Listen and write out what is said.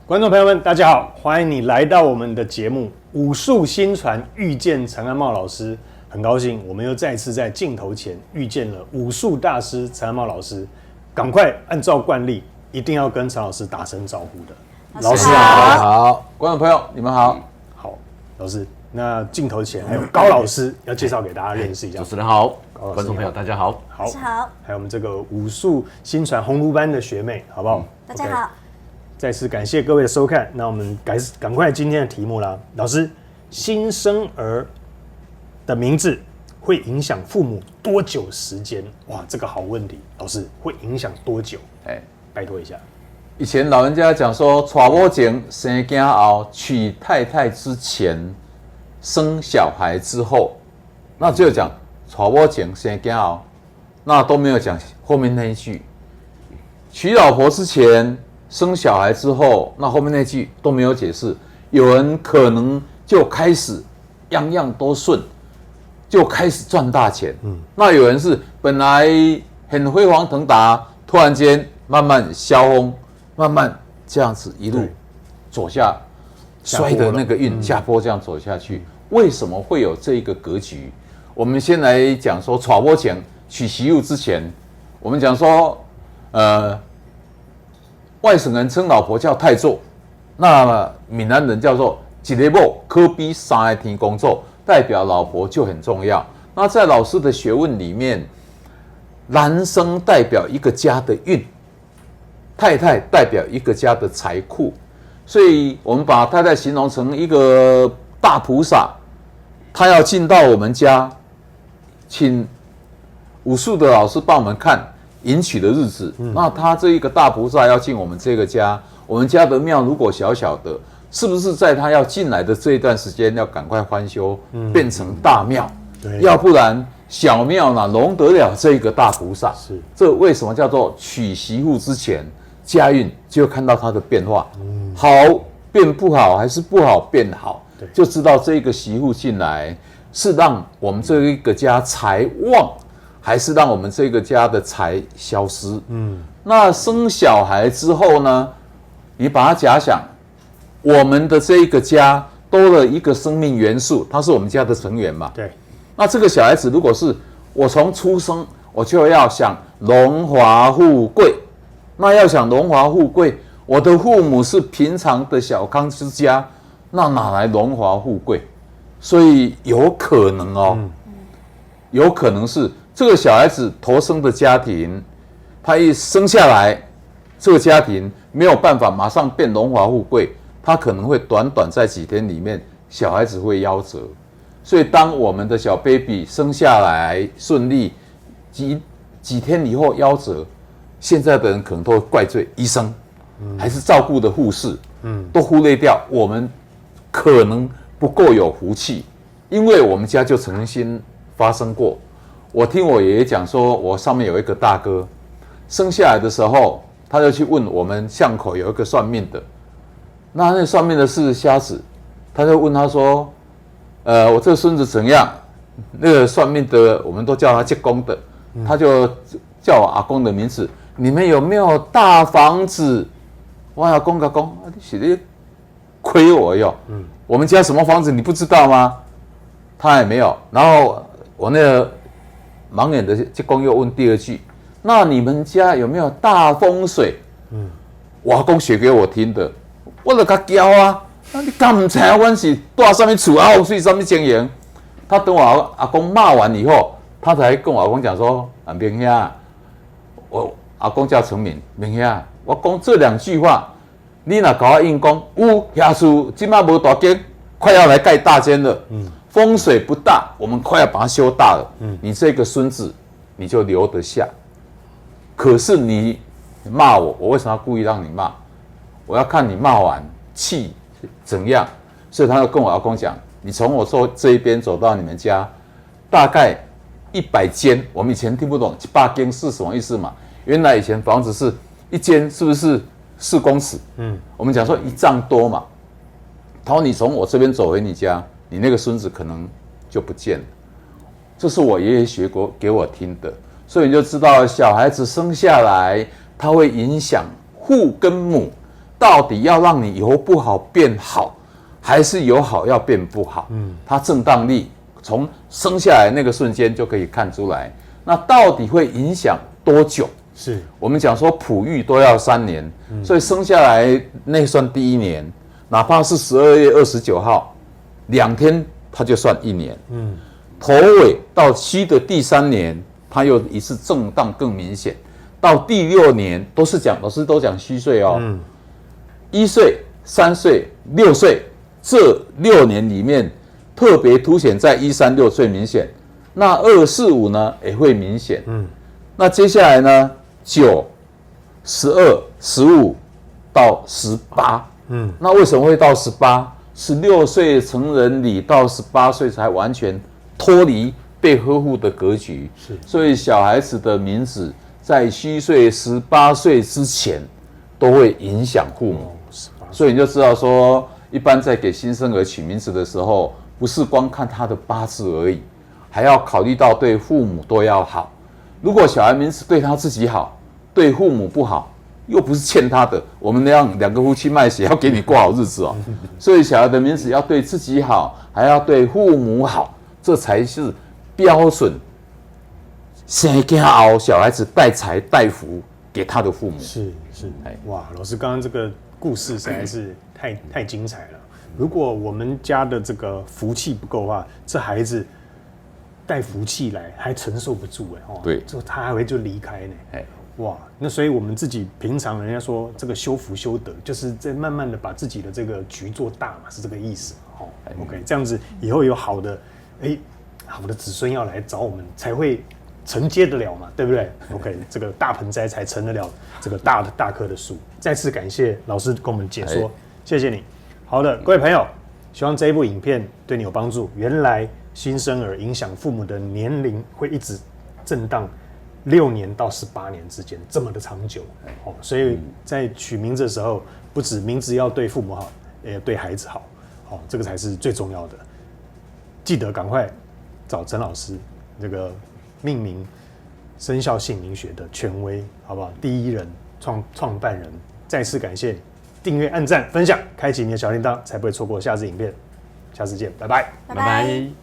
观众朋友们，大家好，欢迎你来到我们的节目《武术新传遇见陈安茂老师》。很高兴，我们又再次在镜头前遇见了武术大师陈安茂老师。赶快按照惯例，一定要跟陈老师打声招呼的。老师好，观众朋友你们好。好，老师，那镜头前还有高老师要介绍给大家认识一下。主持人好，观众朋友大家好。好，还有我们这个武术新传红炉班的学妹，好不好？大家好。再次感谢各位的收看，那我们赶快今天的题目啦。老师，新生儿的名字会影响父母多久时间？哇，这个好问题，老师会影响多久？拜托一下。以前老人家讲说，娶某前生囝后，娶太太之前，生小孩之后，那只有讲娶某前生囝后，那都没有讲后面那一句。娶老婆之前。生小孩之后，那后面那句都没有解释。有人可能就开始样样都顺，就开始赚大钱。那有人是本来很辉煌腾达，突然间慢慢消风，慢慢这样子一路走下摔的那个运下坡这样走下去。为什么会有这个格局？我们先来讲说，娶某前娶媳妇之前，我们讲说，外省人称老婆叫太座，那闽南人叫做一个某可比三个天公做，代表老婆就很重要。那在老师的学问里面，男生代表一个家的运，太太代表一个家的财库，所以我们把太太形容成一个大菩萨，她要进到我们家，请武术的老师帮我们看迎娶的日子，那他这一个大菩萨要进我们这个家，我们家的庙如果小小的，是不是在他要进来的这一段时间要赶快翻修，变成大庙？要不然小庙哪容得了这个大菩萨？是，这为什么叫做娶媳妇之前家运就看到它的变化，好变不好，还是不好变好，就知道这个媳妇进来是让我们这一个家财旺。还是让我们这个家的财消失。那生小孩之后呢？你把它假想，我们的这一个家多了一个生命元素，它是我们家的成员嘛。对。那这个小孩子如果是我从出生我就要想荣华富贵，那要想荣华富贵，我的父母是平常的小康之家，那哪来荣华富贵？所以有可能有可能是。这个小孩子投生的家庭，他一生下来，这个家庭没有办法马上变荣华富贵，他可能会短在几天里面，小孩子会夭折。所以当我们的小 baby 生下来顺利，几天以后夭折，现在的人可能都会怪罪医生，还是照顾的护士，都忽略掉我们可能不够有福气，因为我们家就曾经发生过。我听我爷爷讲说，我上面有一个大哥，生下来的时候，他就去问我们巷口有一个算命的，那算命的是瞎子，他就问他说，我这个孙子怎样？那个算命的我们都叫他借公的，他就叫我阿公的名字，你们有没有大房子？我阿公你是在亏我哟，我们家什么房子你不知道吗？他也没有，然后我那个。盲眼的这公又问第二句，那你们家有没有大风水？我阿公学给我听的，我就甲教啊，你敢唔知我是住什么厝啊，风水什么经营？他等我阿公骂完以后，他才跟我阿公讲说，明兄，我阿公叫陈敏，明兄，我讲这两句话，你若甲我硬讲，有遐厝今嘛无大间，快要来盖大间了。风水不大，我们快要把它修大了。你这个孙子，你就留得下。可是你骂我，我为什么要故意让你骂？我要看你骂完气怎样。所以他就跟我阿公讲，你从我这一边走到你们家，大概100间。我们以前听不懂100间是什么意思嘛？原来以前房子是一间，是不是4公尺？我们讲说1丈多嘛。他说你从我这边走回你家。你那个孙子可能就不见了，这是我爷爷学过给我听的，所以你就知道小孩子生下来，他会影响父跟母，到底要让你由不好变好，还是由好要变不好？它正当力从生下来那个瞬间就可以看出来。那到底会影响多久？是我们讲说哺育都要3年，所以生下来那算第1年，哪怕是12月29号2天，它就算1年。头尾到虚的第3年，它又一次震荡更明显。到第6年都是老师都讲虚岁哦，1岁、3岁、6岁这6年里面，特别凸显在1、3、6最明显。那2、4、5呢也会明显。那接下来呢，9、12、15到18。那为什么会到18？是6岁成人礼到18岁才完全脱离被呵护的格局。所以小孩子的名字在虚岁18岁之前都会影响父母。所以你就知道说，一般在给新生儿取名字的时候，不是光看他的八字而已，还要考虑到对父母都要好。如果小孩名字对他自己好，对父母不好，又不是欠他的。我们那样2个夫妻卖血，要给你过好日子哦。所以小孩的名字要对自己好，还要对父母好，这才是标准。生家后，小孩子带财带福给他的父母。是，哇，老师刚刚这个故事实在是太精彩了。如果我们家的这个福气不够的话，这孩子带福气来还承受不住对，他还会就离开呢。哇，那所以我们自己平常人家说这个修福修德，就是在慢慢的把自己的这个局做大嘛，是这个意思。OK， 这样子以后有好的子孙要来找我们，才会承接得了嘛，对不对 ？OK， 这个大盆栽才成得了这个大棵的树。再次感谢老师跟我们解说，谢谢你。好的，各位朋友，希望这一部影片对你有帮助。原来新生儿影响父母的年龄会一直震荡6年到18年之间，这么的长久。所以在取名字的时候，不止名字要对父母好，也对孩子好。这个才是最重要的。记得赶快找陈老师，这个命名生肖姓名学的权威，好不好？第一人创办人。再次感谢，订阅、按赞、分享，开启你的小铃铛，才不会错过下支影片。下次见，拜拜，拜拜。